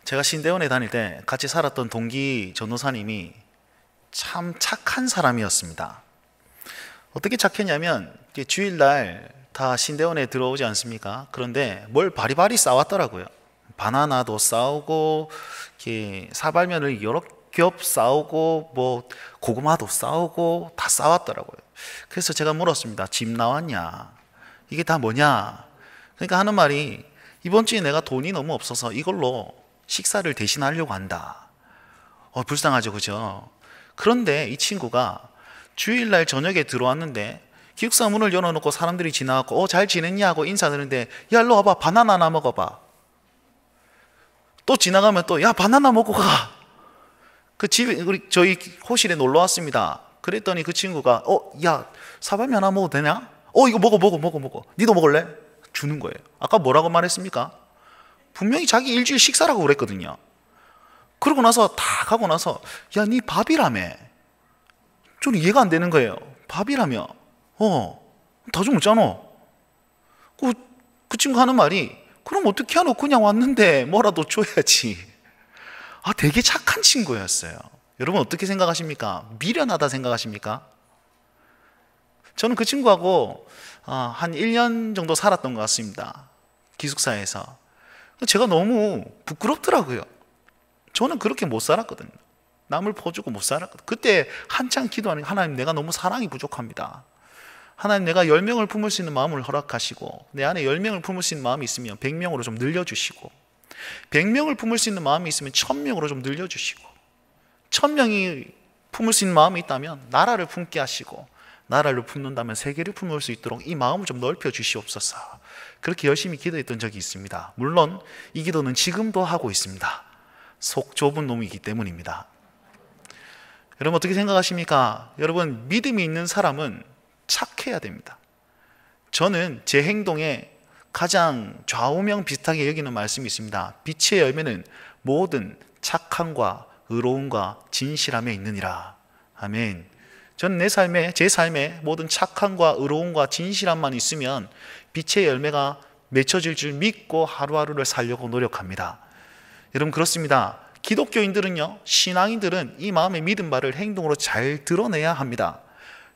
제가 신대원에 다닐 때 같이 살았던 동기 전도사님이 참 착한 사람이었습니다. 어떻게 착했냐면 주일날 다 신대원에 들어오지 않습니까? 그런데 뭘 바리바리 싸웠더라고요. 바나나도 싸우고 사발면을 여러 겹 싸우고 뭐 고구마도 싸우고 다 싸웠더라고요. 그래서 제가 물었습니다. 집 나왔냐? 이게 다 뭐냐? 그러니까 하는 말이 이번 주에 내가 돈이 너무 없어서 이걸로 식사를 대신하려고 한다. 불쌍하죠, 그죠? 그런데 이 친구가 주일날 저녁에 들어왔는데 기숙사 문을 열어놓고 사람들이 지나가고 잘 지냈냐 하고 인사드리는데 야 일로 와봐, 바나나 하나 먹어봐. 또 지나가면 또 야 바나나 먹고 가. 그 집에 저희 호실에 놀러 왔습니다. 그랬더니 그 친구가 야 사발면 하나 먹어도 되냐? 이거 먹어. 니도 먹을래? 주는 거예요. 아까 뭐라고 말했습니까? 분명히 자기 일주일 식사라고 그랬거든요. 그러고 나서 다 가고 나서 야 니 밥이라며. 저는 이해가 안 되는 거예요. 밥이라며. 다 좀 먹잖아. 그 친구 하는 말이 그럼 어떻게 하노? 그냥 왔는데 뭐라도 줘야지. 되게 착한 친구였어요. 여러분 어떻게 생각하십니까? 미련하다 생각하십니까? 저는 그 친구하고 한 1년 정도 살았던 것 같습니다. 기숙사에서. 제가 너무 부끄럽더라고요. 저는 그렇게 못 살았거든요. 남을 퍼주고 못 살았거든요. 그때 한창 기도하는 하나님, 내가 너무 사랑이 부족합니다. 하나님, 내가 10명을 품을 수 있는 마음을 허락하시고 내 안에 10명을 품을 수 있는 마음이 있으면 100명으로 좀 늘려주시고 100명을 품을 수 있는 마음이 있으면 1000명으로 좀 늘려주시고 1000명이 품을 수 있는 마음이 있다면 나라를 품게 하시고 나라를 품는다면 세계를 품을 수 있도록 이 마음을 좀 넓혀 주시옵소서. 그렇게 열심히 기도했던 적이 있습니다. 물론 이 기도는 지금도 하고 있습니다. 속 좁은 놈이기 때문입니다. 여러분 어떻게 생각하십니까? 여러분 믿음이 있는 사람은 착해야 됩니다. 저는 제 행동에 가장 좌우명 비슷하게 여기는 말씀이 있습니다. 빛의 열매는 모든 착함과 의로움과 진실함에 있느니라. 아멘. 저는 제 삶에 모든 착함과 의로움과 진실함만 있으면 빛의 열매가 맺혀질 줄 믿고 하루하루를 살려고 노력합니다. 여러분 그렇습니다. 기독교인들은요, 신앙인들은 이 마음의 믿음 바를 행동으로 잘 드러내야 합니다.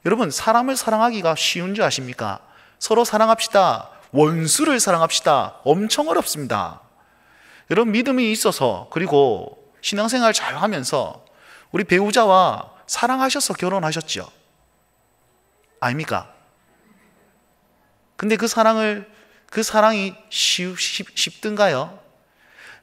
여러분 사람을 사랑하기가 쉬운 줄 아십니까? 서로 사랑합시다, 원수를 사랑합시다, 엄청 어렵습니다. 여러분 믿음이 있어서 그리고 신앙생활 잘 하면서 우리 배우자와 사랑하셔서 결혼하셨죠? 아닙니까? 근데 그 사랑이 쉽든가요?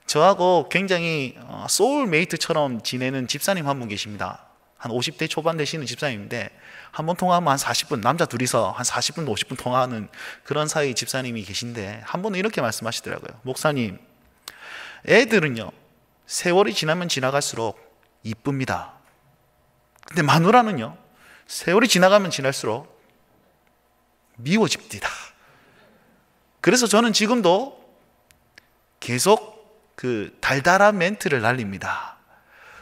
저하고 굉장히 소울메이트처럼 지내는 집사님 한 분 계십니다. 한 50대 초반 되시는 집사님인데 한 번 통화하면 한 40분, 남자 둘이서 한 40분, 50분 통화하는 그런 사이 집사님이 계신데 한 번은 이렇게 말씀하시더라고요. 목사님, 애들은요 세월이 지나면 지나갈수록 이쁩니다. 근데 마누라는요 세월이 지나가면 지날수록 미워집니다. 그래서 저는 지금도 계속 그 달달한 멘트를 날립니다.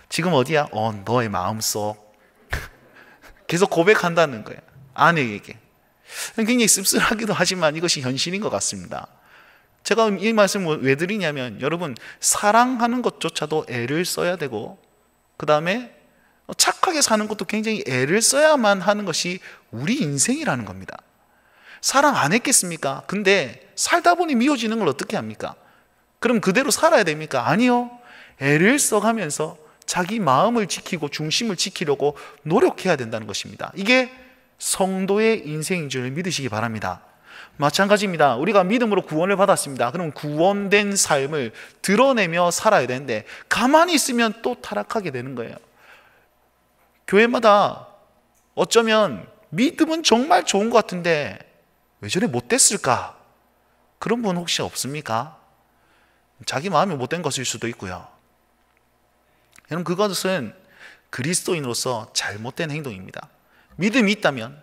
지금 어디야? 너의 마음속. 계속 고백한다는 거예요. 아내에게. 굉장히 씁쓸하기도 하지만 이것이 현실인 것 같습니다. 제가 이 말씀을 왜 드리냐면 여러분 사랑하는 것조차도 애를 써야 되고 그 다음에 착하게 사는 것도 굉장히 애를 써야만 하는 것이 우리 인생이라는 겁니다. 사랑 안 했겠습니까? 근데 살다 보니 미워지는 걸 어떻게 합니까? 그럼 그대로 살아야 됩니까? 아니요. 애를 써가면서 자기 마음을 지키고 중심을 지키려고 노력해야 된다는 것입니다. 이게 성도의 인생인 줄 믿으시기 바랍니다. 마찬가지입니다. 우리가 믿음으로 구원을 받았습니다. 그럼 구원된 삶을 드러내며 살아야 되는데 가만히 있으면 또 타락하게 되는 거예요. 교회마다 어쩌면 믿음은 정말 좋은 것 같은데 왜 저래 못됐을까? 그런 분 혹시 없습니까? 자기 마음이 못된 것일 수도 있고요. 여러분 그것은 그리스도인으로서 잘못된 행동입니다. 믿음이 있다면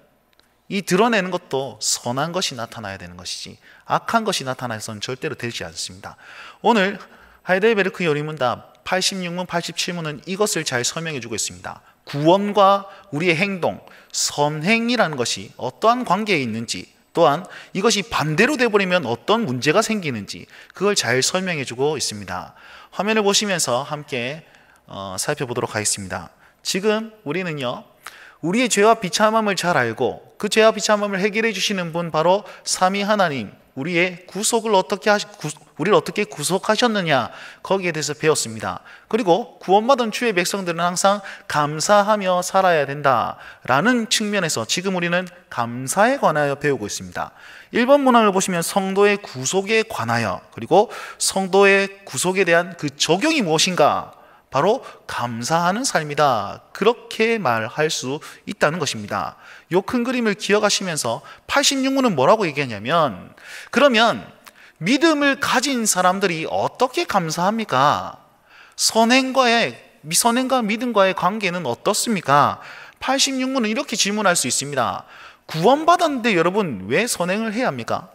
이 드러내는 것도 선한 것이 나타나야 되는 것이지 악한 것이 나타나서는 절대로 되지 않습니다. 오늘 하이델베르크 열린문답 86문 87문은 이것을 잘 설명해 주고 있습니다. 구원과 우리의 행동, 선행이라는 것이 어떠한 관계에 있는지, 또한 이것이 반대로 돼버리면 어떤 문제가 생기는지 그걸 잘 설명해 주고 있습니다. 화면을 보시면서 함께 살펴보도록 하겠습니다. 지금 우리는요, 우리의 죄와 비참함을 잘 알고 그 죄와 비참함을 해결해 주시는 분, 바로 삼위 하나님, 우리의 구속을 우리를 어떻게 구속하셨느냐, 거기에 대해서 배웠습니다. 그리고 구원받은 주의 백성들은 항상 감사하며 살아야 된다라는 측면에서 지금 우리는 감사에 관하여 배우고 있습니다. 1번 문항을 보시면 성도의 구속에 관하여, 그리고 성도의 구속에 대한 그 적용이 무엇인가, 바로 감사하는 삶이다, 그렇게 말할 수 있다는 것입니다. 이 큰 그림을 기억하시면서 86문은 뭐라고 얘기하냐면, 그러면 믿음을 가진 사람들이 어떻게 감사합니까? 선행과 믿음과의 관계는 어떻습니까? 86문은 이렇게 질문할 수 있습니다. 구원받았는데 여러분 왜 선행을 해야 합니까?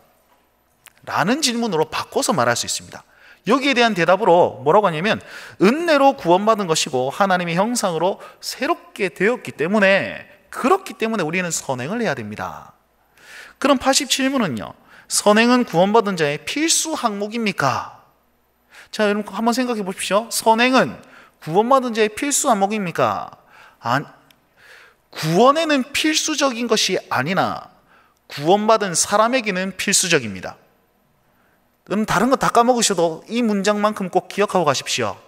라는 질문으로 바꿔서 말할 수 있습니다. 여기에 대한 대답으로 뭐라고 하냐면, 은혜로 구원받은 것이고 하나님의 형상으로 새롭게 되었기 때문에, 그렇기 때문에 우리는 선행을 해야 됩니다. 그럼 87문은요, 선행은 구원받은 자의 필수 항목입니까? 자, 여러분 한번 생각해 보십시오. 선행은 구원받은 자의 필수 항목입니까? 구원에는 필수적인 것이 아니나 구원받은 사람에게는 필수적입니다. 그럼 다른 거 다 까먹으셔도 이 문장만큼 꼭 기억하고 가십시오.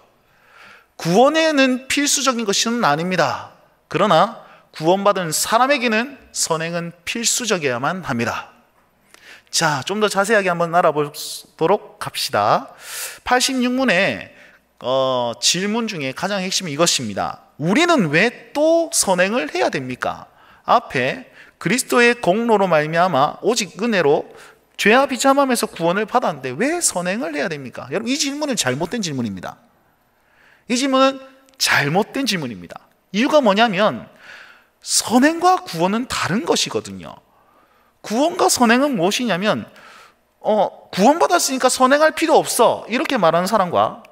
구원에는 필수적인 것은 아닙니다. 그러나 구원받은 사람에게는 선행은 필수적이어야만 합니다. 자, 좀 더 자세하게 한번 알아보도록 합시다. 86문의 질문 중에 가장 핵심이 이것입니다. 우리는 왜 또 선행을 해야 됩니까? 앞에 그리스도의 공로로 말미암아 오직 은혜로 죄와 비참함에서 구원을 받았는데 왜 선행을 해야 됩니까? 여러분, 이 질문은 잘못된 질문입니다. 이 질문은 잘못된 질문입니다. 이유가 뭐냐면, 선행과 구원은 다른 것이거든요. 구원과 선행은 무엇이냐면, 구원받았으니까 선행할 필요 없어, 이렇게 말하는 사람과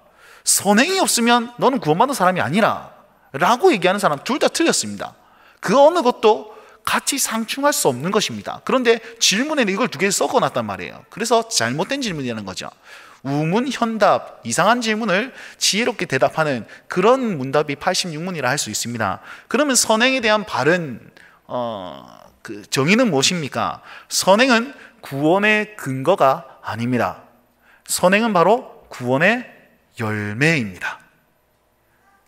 선행이 없으면 너는 구원받은 사람이 아니라 라고 얘기하는 사람, 둘 다 틀렸습니다. 그 어느 것도 같이 상충할 수 없는 것입니다. 그런데 질문에는 이걸 두 개를 섞어놨단 말이에요. 그래서 잘못된 질문이라는 거죠. 우문현답, 이상한 질문을 지혜롭게 대답하는 그런 문답이 86문이라 할 수 있습니다. 그러면 선행에 대한 바른 그 정의는 무엇입니까? 선행은 구원의 근거가 아닙니다. 선행은 바로 구원의 열매입니다.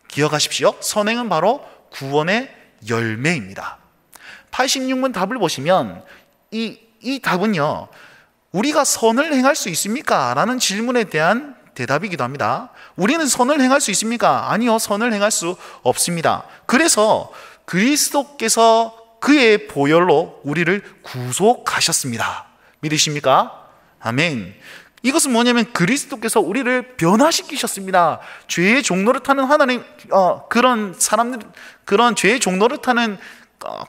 기억하십시오. 선행은 바로 구원의 열매입니다. 86문 답을 보시면 이 답은요, 우리가 선을 행할 수 있습니까? 라는 질문에 대한 대답이기도 합니다. 우리는 선을 행할 수 있습니까? 아니요, 선을 행할 수 없습니다. 그래서 그리스도께서 그의 보혈로 우리를 구속하셨습니다. 믿으십니까? 아멘. 이것은 뭐냐면 그리스도께서 우리를 변화시키셨습니다. 죄의 종로를 타는 하나님, 그런 사람들, 그런 죄의 종로를 타는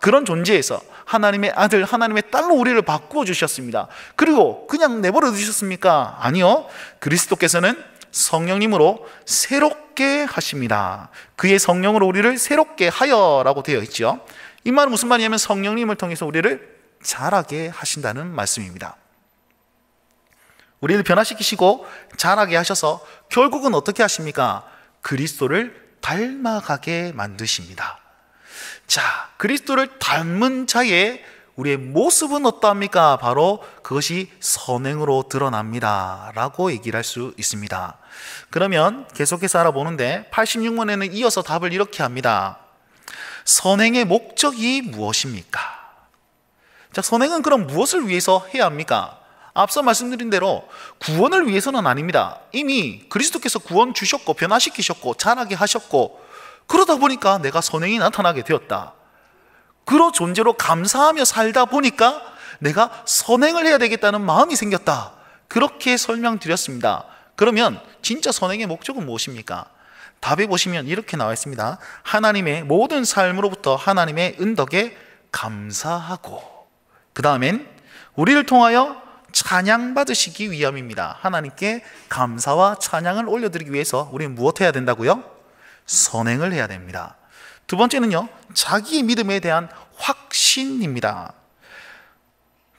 그런 존재에서 하나님의 아들, 하나님의 딸로 우리를 바꾸어 주셨습니다. 그리고 그냥 내버려 두셨습니까? 아니요. 그리스도께서는 성령님으로 새롭게 하십니다. 그의 성령으로 우리를 새롭게 하여라고 되어 있죠. 이 말은 무슨 말이냐면 성령님을 통해서 우리를 자라게 하신다는 말씀입니다. 우리를 변화시키시고 자라게 하셔서 결국은 어떻게 하십니까? 그리스도를 닮아가게 만드십니다. 자, 그리스도를 닮은 자의 우리의 모습은 어떠합니까? 바로 그것이 선행으로 드러납니다 라고 얘기를 할 수 있습니다. 그러면 계속해서 알아보는데 86문에는 이어서 답을 이렇게 합니다. 선행의 목적이 무엇입니까? 자, 선행은 그럼 무엇을 위해서 해야 합니까? 앞서 말씀드린 대로 구원을 위해서는 아닙니다. 이미 그리스도께서 구원 주셨고 변화시키셨고 자라게 하셨고, 그러다 보니까 내가 선행이 나타나게 되었다. 그런 존재로 감사하며 살다 보니까 내가 선행을 해야 되겠다는 마음이 생겼다. 그렇게 설명드렸습니다. 그러면 진짜 선행의 목적은 무엇입니까? 답에 보시면 이렇게 나와 있습니다. 하나님의 모든 삶으로부터 하나님의 은덕에 감사하고, 그 다음엔 우리를 통하여 찬양받으시기 위함입니다. 하나님께 감사와 찬양을 올려드리기 위해서 우리는 무엇 해야 된다고요? 선행을 해야 됩니다. 두 번째는요, 자기의 믿음에 대한 확신입니다.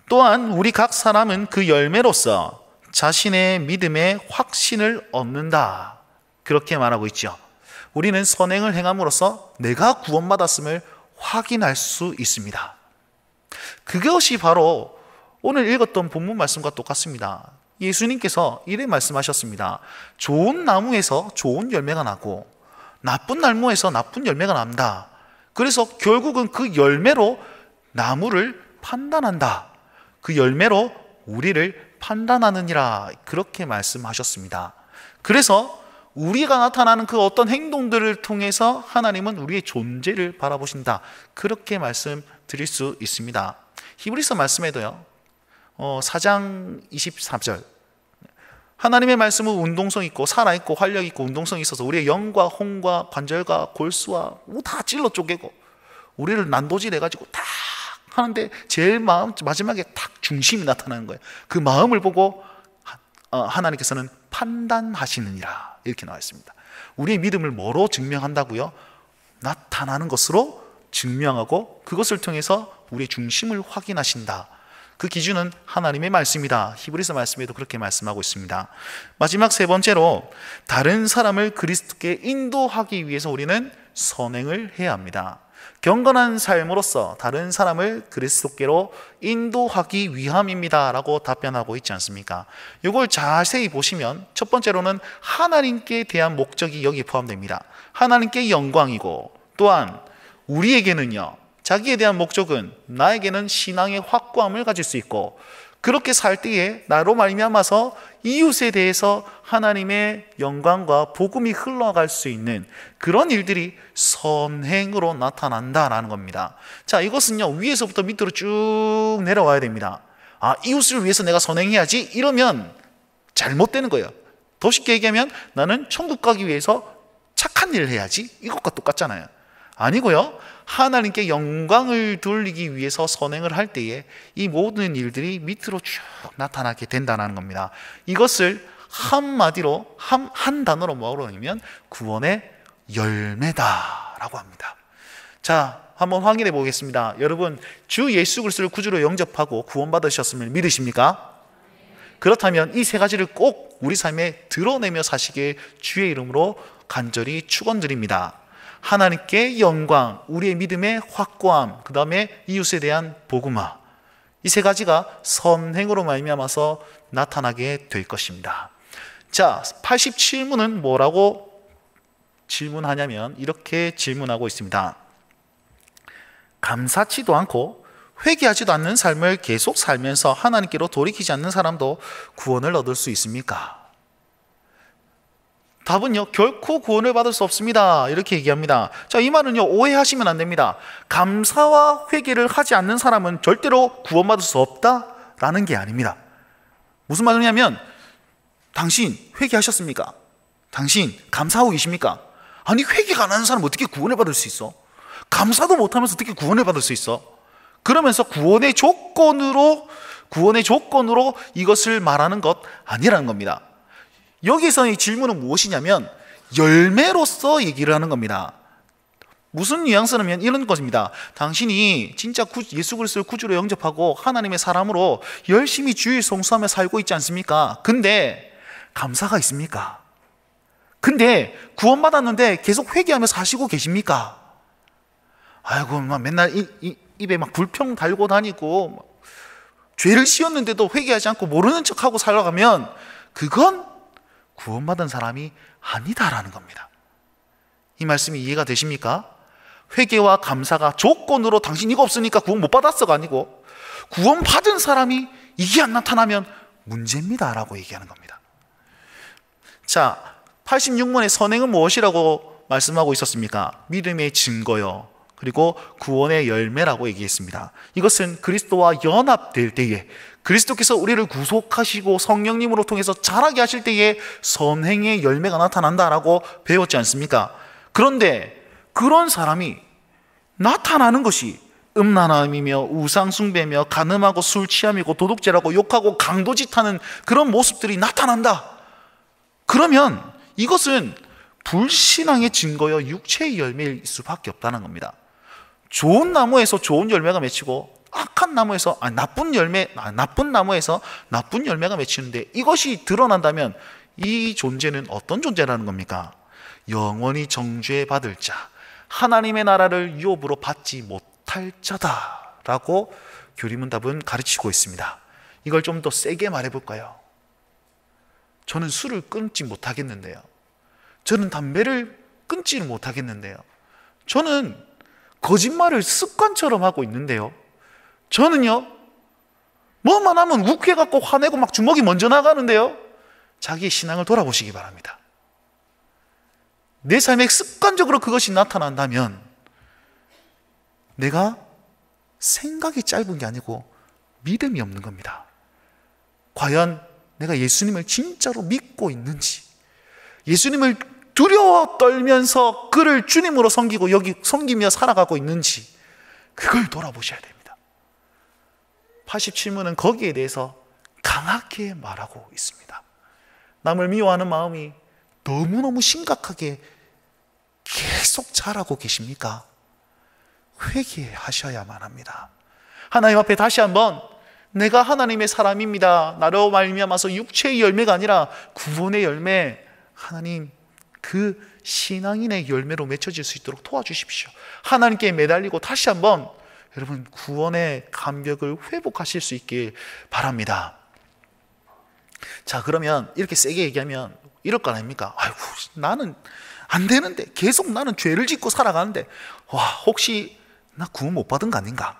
또한 우리 각 사람은 그 열매로서 자신의 믿음의 확신을 얻는다. 그렇게 말하고 있죠. 우리는 선행을 행함으로써 내가 구원받았음을 확인할 수 있습니다. 그것이 바로 오늘 읽었던 본문 말씀과 똑같습니다. 예수님께서 이래 말씀하셨습니다. 좋은 나무에서 좋은 열매가 나고 나쁜 나무에서 나쁜 열매가 난다. 그래서 결국은 그 열매로 나무를 판단한다. 그 열매로 우리를 판단하느니라. 그렇게 말씀하셨습니다. 그래서 우리가 나타나는 그 어떤 행동들을 통해서 하나님은 우리의 존재를 바라보신다. 그렇게 말씀드릴 수 있습니다. 히브리서 말씀에도요, 4장 23절, 하나님의 말씀은 운동성 있고 살아있고 활력 있고 운동성이 있어서 우리의 영과 혼과 관절과 골수와 다 찔러 쪼개고 우리를 난도질해가지고 딱 하는데 제일 마지막에 딱 중심이 나타나는 거예요. 그 마음을 보고 하나님께서는 판단하시느니라. 이렇게 나와 있습니다. 우리의 믿음을 뭐로 증명한다고요? 나타나는 것으로 증명하고 그것을 통해서 우리의 중심을 확인하신다. 그 기준은 하나님의 말씀이다. 히브리서 말씀에도 그렇게 말씀하고 있습니다. 마지막 세 번째로, 다른 사람을 그리스도께 인도하기 위해서 우리는 선행을 해야 합니다. 경건한 삶으로서 다른 사람을 그리스도께로 인도하기 위함입니다 라고 답변하고 있지 않습니까? 이걸 자세히 보시면 첫 번째로는 하나님께 대한 목적이 여기에 포함됩니다. 하나님께 영광이고, 또한 우리에게는요, 자기에 대한 목적은 나에게는 신앙의 확고함을 가질 수 있고, 그렇게 살 때에 나로 말미암아서 이웃에 대해서 하나님의 영광과 복음이 흘러갈 수 있는 그런 일들이 선행으로 나타난다라는 겁니다. 자, 이것은요, 위에서부터 밑으로 쭉 내려와야 됩니다. 이웃을 위해서 내가 선행해야지, 이러면 잘못되는 거예요. 더 쉽게 얘기하면 나는 천국 가기 위해서 착한 일을 해야지, 이것과 똑같잖아요. 아니고요, 하나님께 영광을 돌리기 위해서 선행을 할 때에 이 모든 일들이 밑으로 쭉 나타나게 된다는 겁니다. 이것을 한마디로 한 단어로 뭐라고 하냐면 구원의 열매다라고 합니다. 자, 한번 확인해 보겠습니다. 여러분, 주 예수 그리스도를 구주로 영접하고 구원받으셨음을 믿으십니까? 그렇다면 이 세 가지를 꼭 우리 삶에 드러내며 사시길 주의 이름으로 간절히 축원드립니다. 하나님께 영광, 우리의 믿음의 확고함, 그 다음에 이웃에 대한 복음화, 이 세 가지가 선행으로 말미암아서 나타나게 될 것입니다. 자, 87문은 뭐라고 질문하냐면 이렇게 질문하고 있습니다. 감사치도 않고 회개하지도 않는 삶을 계속 살면서 하나님께로 돌이키지 않는 사람도 구원을 얻을 수 있습니까? 답은요, 결코 구원을 받을 수 없습니다. 이렇게 얘기합니다. 자, 이 말은요, 오해하시면 안 됩니다. 감사와 회개를 하지 않는 사람은 절대로 구원받을 수 없다라는 게 아닙니다. 무슨 말이냐면, 당신 회개하셨습니까? 당신 감사하고 계십니까? 아니, 회개가 안 하는 사람은 어떻게 구원을 받을 수 있어? 감사도 못하면서 어떻게 구원을 받을 수 있어? 그러면서 구원의 조건으로 이것을 말하는 것 아니라는 겁니다. 여기서 이 질문은 무엇이냐면 열매로서 얘기를 하는 겁니다. 무슨 뉘앙스냐면 이런 것입니다. 당신이 진짜 예수 그리스도를 구주로 영접하고 하나님의 사람으로 열심히 주일 성수하며 살고 있지 않습니까? 근데 감사가 있습니까? 근데 구원받았는데 계속 회개하며 사시고 계십니까? 아이고, 막 맨날 입에 막 불평 달고 다니고 죄를 씌웠는데도 회개하지 않고 모르는 척하고 살아가면 그건 구원받은 사람이 아니다라는 겁니다. 이 말씀이 이해가 되십니까? 회개와 감사가 조건으로 당신 이거 없으니까 구원 못 받았어가 아니고 구원받은 사람이 이게 안 나타나면 문제입니다 라고 얘기하는 겁니다. 자, 86문의 선행은 무엇이라고 말씀하고 있었습니까? 믿음의 증거요, 그리고 구원의 열매라고 얘기했습니다. 이것은 그리스도와 연합될 때에, 그리스도께서 우리를 구속하시고 성령님으로 통해서 자라게 하실 때에 선행의 열매가 나타난다라고 배웠지 않습니까? 그런데 그런 사람이 나타나는 것이 음란함이며 우상숭배며 간음하고 술 취함이고 도둑질하고 욕하고 강도짓하는 그런 모습들이 나타난다. 그러면 이것은 불신앙의 증거여 육체의 열매일 수밖에 없다는 겁니다. 좋은 나무에서 좋은 열매가 맺히고 악한 선한 나무에서 나쁜 나무에서 나쁜 열매가 맺히는데 이것이 드러난다면 이 존재는 어떤 존재라는 겁니까? 영원히 정죄 받을 자, 하나님의 나라를 유업으로 받지 못할 자다라고 교리문답은 가르치고 있습니다. 이걸 좀 더 세게 말해볼까요? 저는 술을 끊지 못하겠는데요. 저는 담배를 끊지는 못하겠는데요. 저는 거짓말을 습관처럼 하고 있는데요. 저는요, 뭐만 하면 욱해갖고 화내고 막 주먹이 먼저 나가는데요. 자기의 신앙을 돌아보시기 바랍니다. 내 삶에 습관적으로 그것이 나타난다면 내가 생각이 짧은 게 아니고 믿음이 없는 겁니다. 과연 내가 예수님을 진짜로 믿고 있는지, 예수님을 두려워 떨면서 그를 주님으로 섬기며 살아가고 있는지 그걸 돌아보셔야 됩니다. 87문은 거기에 대해서 강하게 말하고 있습니다. 남을 미워하는 마음이 너무너무 심각하게 계속 자라고 계십니까? 회개하셔야만 합니다. 하나님 앞에 다시 한번 내가 하나님의 사람입니다, 나로 말미암아서 육체의 열매가 아니라 구원의 열매, 하나님 그 신앙인의 열매로 맺혀질 수 있도록 도와주십시오. 하나님께 매달리고 다시 한번 여러분 구원의 감격을 회복하실 수 있길 바랍니다. 자, 그러면 이렇게 세게 얘기하면 이럴 거 아닙니까? 아이고, 나는 안 되는데, 계속 나는 죄를 짓고 살아가는데, 와, 혹시 나 구원 못 받은 거 아닌가?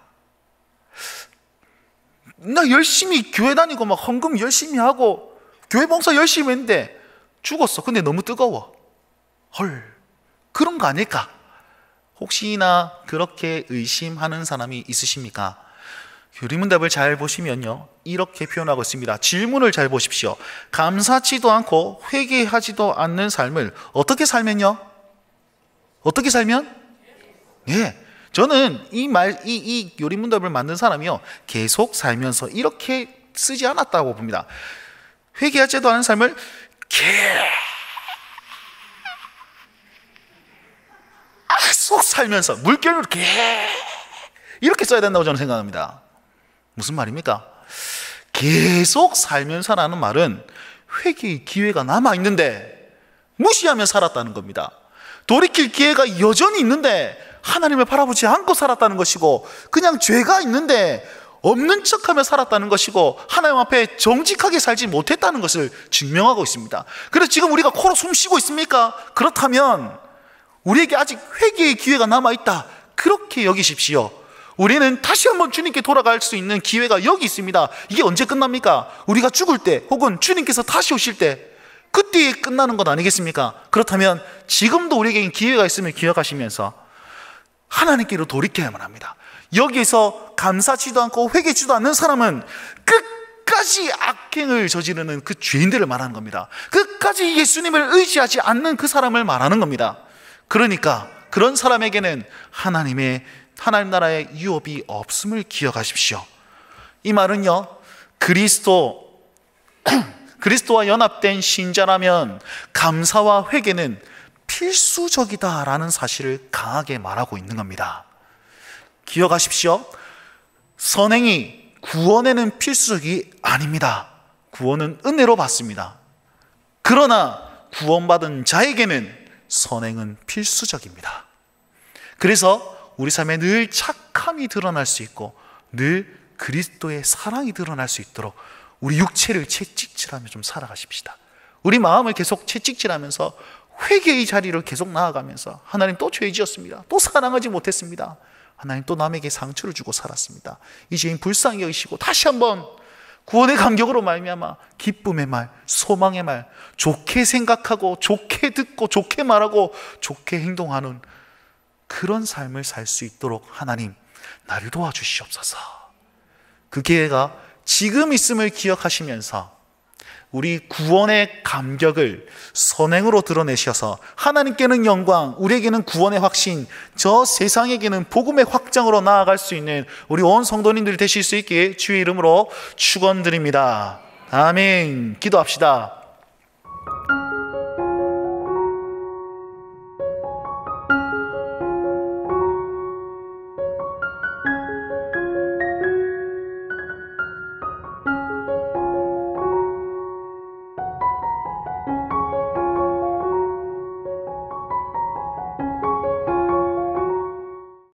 나 열심히 교회 다니고 막 헌금 열심히 하고 교회 봉사 열심히 했는데 죽었어. 근데 너무 뜨거워. 헐, 그런 거 아닐까? 혹시나 그렇게 의심하는 사람이 있으십니까? 교리문답을 잘 보시면요, 이렇게 표현하고 있습니다. 질문을 잘 보십시오. 감사치도 않고 회개하지도 않는 삶을 어떻게 살면요? 어떻게 살면? 예, 저는 이 요리문답을 만든 사람이요, 계속 살면서 이렇게 쓰지 않았다고 봅니다. 회개하지도 않은 삶을 계속 살면서 물결을 이렇게 써야 된다고 저는 생각합니다. 무슨 말입니까? 계속 살면서라는 말은 회개의 기회가 남아있는데 무시하며 살았다는 겁니다. 돌이킬 기회가 여전히 있는데 하나님을 바라보지 않고 살았다는 것이고, 그냥 죄가 있는데 없는 척하며 살았다는 것이고, 하나님 앞에 정직하게 살지 못했다는 것을 증명하고 있습니다. 그래서 지금 우리가 코로 숨 쉬고 있습니까? 그렇다면 우리에게 아직 회개의 기회가 남아있다, 그렇게 여기십시오. 우리는 다시 한번 주님께 돌아갈 수 있는 기회가 여기 있습니다. 이게 언제 끝납니까? 우리가 죽을 때, 혹은 주님께서 다시 오실 때, 그때 끝나는 것 아니겠습니까? 그렇다면 지금도 우리에게 기회가 있음을 기억하시면서 하나님께로 돌이켜야만 합니다. 여기에서 감사치도 않고 회개치도 않는 사람은 끝까지 악행을 저지르는 그 죄인들을 말하는 겁니다. 끝까지 예수님을 의지하지 않는 그 사람을 말하는 겁니다. 그러니까 그런 사람에게는 하나님 나라의 유업이 없음을 기억하십시오. 이 말은요, 그리스도와 연합된 신자라면 감사와 회개는 필수적이다라는 사실을 강하게 말하고 있는 겁니다. 기억하십시오. 선행이 구원에는 필수적이 아닙니다. 구원은 은혜로 받습니다. 그러나 구원받은 자에게는 선행은 필수적입니다. 그래서 우리 삶에 늘 착함이 드러날 수 있고 늘 그리스도의 사랑이 드러날 수 있도록 우리 육체를 채찍질하며 좀 살아가십시다. 우리 마음을 계속 채찍질하면서 회개의 자리를 계속 나아가면서, 하나님 또 죄 지었습니다, 또 사랑하지 못했습니다, 하나님 또 남에게 상처를 주고 살았습니다, 이 죄인 불쌍히 여기시고 다시 한번 구원의 감격으로 말미암아 기쁨의 말, 소망의 말, 좋게 생각하고 좋게 듣고 좋게 말하고 좋게 행동하는 그런 삶을 살 수 있도록 하나님 나를 도와주시옵소서. 그 기회가 지금 있음을 기억하시면서 우리 구원의 감격을 선행으로 드러내셔서 하나님께는 영광, 우리에게는 구원의 확신, 저 세상에게는 복음의 확장으로 나아갈 수 있는 우리 온 성도님들이 되실 수 있게 주의 이름으로 축원드립니다. 아멘. 기도합시다.